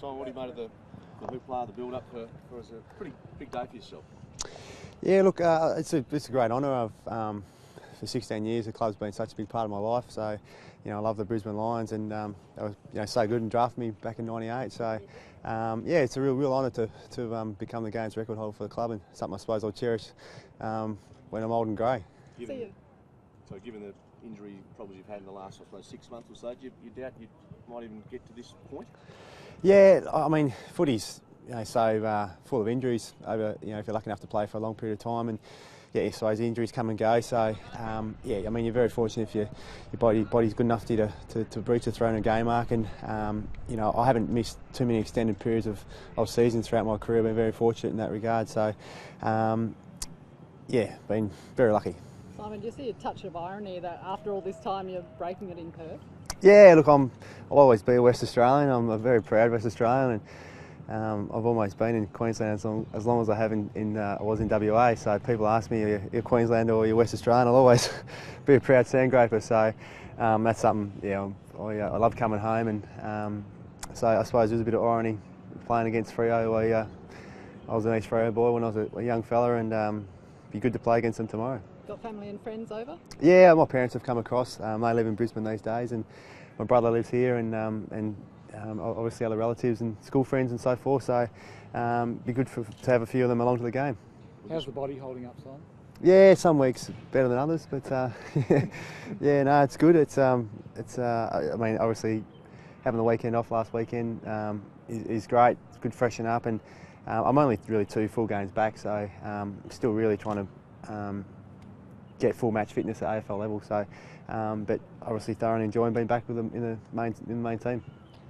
Simon, what do you made of the hoopla, the build-up for us? A pretty big day for yourself. Yeah, look, it's a great honour. For 16 years, the club's been such a big part of my life. So, I love the Brisbane Lions, and they were so good and drafted me back in '98. So, yeah, it's a real honour to become the games record holder for the club, and something I suppose I'll cherish when I'm old and grey. Given the injury problems you've had in the last, I suppose, 6 months or so, do you doubt you might even get to this point? Yeah, I mean, footy's so full of injuries over, if you're lucky enough to play for a long period of time, and yeah, so as injuries come and go. So yeah, I mean, you're very fortunate if your body's good enough to breach the 300 game mark, and I haven't missed too many extended periods of seasons throughout my career. I've been very fortunate in that regard. So yeah, been very lucky. Simon, do you see a touch of irony that after all this time you're breaking it in Perth? Yeah, look, I'll always be a West Australian. I'm a very proud West Australian, and I've almost been in Queensland as long as I have I was in WA. So people ask me, you're Queenslander or you're West Australian, I'll always be a proud sandgraper. So that's something, I love coming home, and so I suppose there's a bit of irony playing against Freo. I was an East Freo boy when I was a young fella, and be good to play against them tomorrow. Got family and friends over? Yeah, my parents have come across. They live in Brisbane these days, and my brother lives here, and obviously other relatives and school friends and so forth. So be good to have a few of them along to the game. How's the body holding up, Simon? Yeah, some weeks better than others, but yeah, no, it's good. I mean, obviously having the weekend off last weekend is great. It's good freshen up, and I'm only really 2 full games back, so I'm still really trying to get full match fitness at AFL level. So, but obviously thoroughly enjoying being back with them in the main team.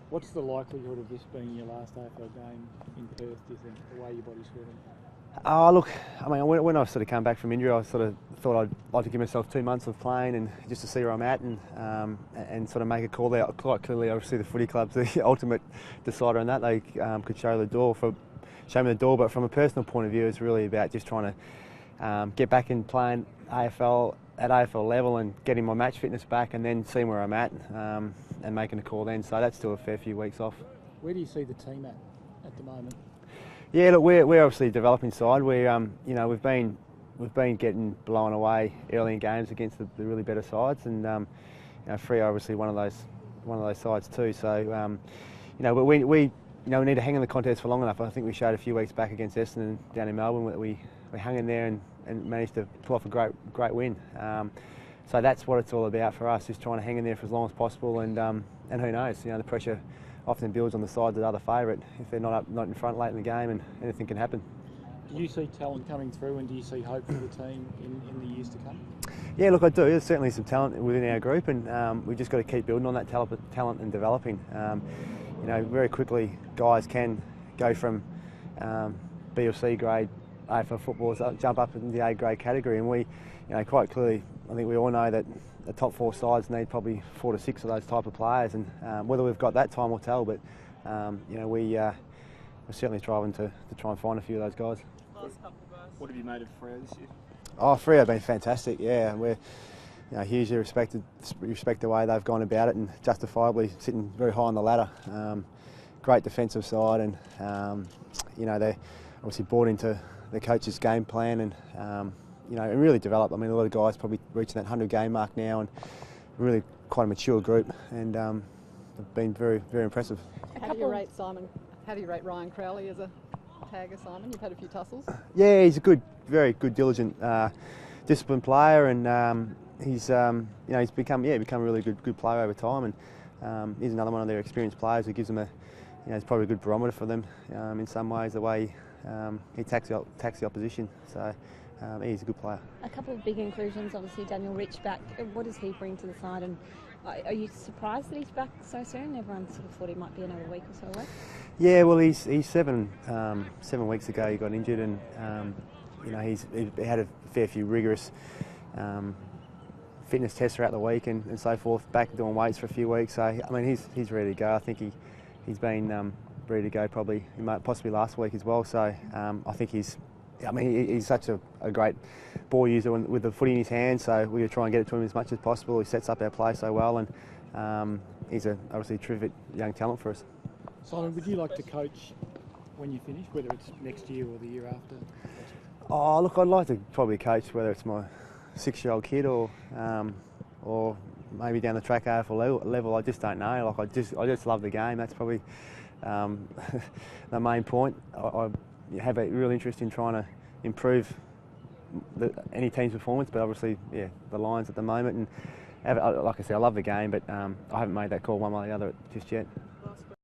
What's the likelihood of this being your last AFL game in Perth, do you think, the way your body's feeling? Look, I mean, when I sort of came back from injury, I sort of thought I'd like to give myself 2 months of playing, and just to see where I'm at, and sort of make a call there. Quite clearly, obviously the footy club's the ultimate decider on that. They could show me the door, but from a personal point of view, it's really about just trying to get back in playing AFL at AFL level and getting my match fitness back, and then seeing where I'm at and making a call then. So that's still a fair few weeks off. Where do you see the team at the moment? Yeah, look, we're obviously a developing side. We've been getting blown away early in games against the really better sides, and Freo obviously one of those sides too. So but we need to hang in the contest for long enough. I think we showed a few weeks back against Essendon down in Melbourne that we hung in there and managed to pull off a great win. So that's what it's all about for us, just trying to hang in there for as long as possible, and who knows, the pressure often builds on the sides of the other favourite if they're not in front late in the game, and anything can happen. Do you see talent coming through, and do you see hope for the team in the years to come? Yeah, look, I do. There's certainly some talent within our group, and we've just got to keep building on that talent and developing. Very quickly guys can go from B or C grade AFL footballers jump up in the A grade category, and we, quite clearly, I think we all know that the top 4 sides need probably 4 to 6 of those type of players, and whether we've got that time will tell. But we're certainly striving to try and find a few of those guys. What have you made of Freo this year? Oh, Freo have been fantastic. Yeah, we're hugely respect the way they've gone about it, and justifiably sitting very high on the ladder. Great defensive side, and they obviously bought into the coach's game plan, and and really developed. I mean, a lot of guys probably reaching that 100 game mark now, and really quite a mature group, and have been very, very impressive. How do you rate Simon? How do you rate Ryan Crowley as a tagger, Simon? You've had a few tussles. Yeah, he's a very good, diligent, disciplined player, and he's become a really good player over time, and he's another one of their experienced players who gives them it's probably a good barometer for them in some ways, the way he attacks the opposition. So he's a good player. A couple of big inclusions, obviously Daniel Rich back. What does he bring to the side, and are you surprised that he's back so soon? Everyone sort of thought he might be another week or so away. Yeah, well, he's 7 weeks ago he got injured, and he had a fair few rigorous fitness tests throughout the week and so forth. Back doing weights for a few weeks, so I mean he's ready to go. I think he's been ready to go possibly last week as well. So I think he's such a great ball user with the footy in his hand, so we try and get it to him as much as possible. He sets up our play so well, and he's obviously a terrific young talent for us. Simon, would you like to coach when you finish, whether it's next year or the year after? Oh, look, I'd like to probably coach, whether it's my 6-year-old kid or maybe down the track AFL level. I just don't know. Like I just love the game. That's probably the main point. I have a real interest in trying to improve any team's performance, but obviously, yeah, the Lions at the moment. And like I said, I love the game, but I haven't made that call one way or the other just yet.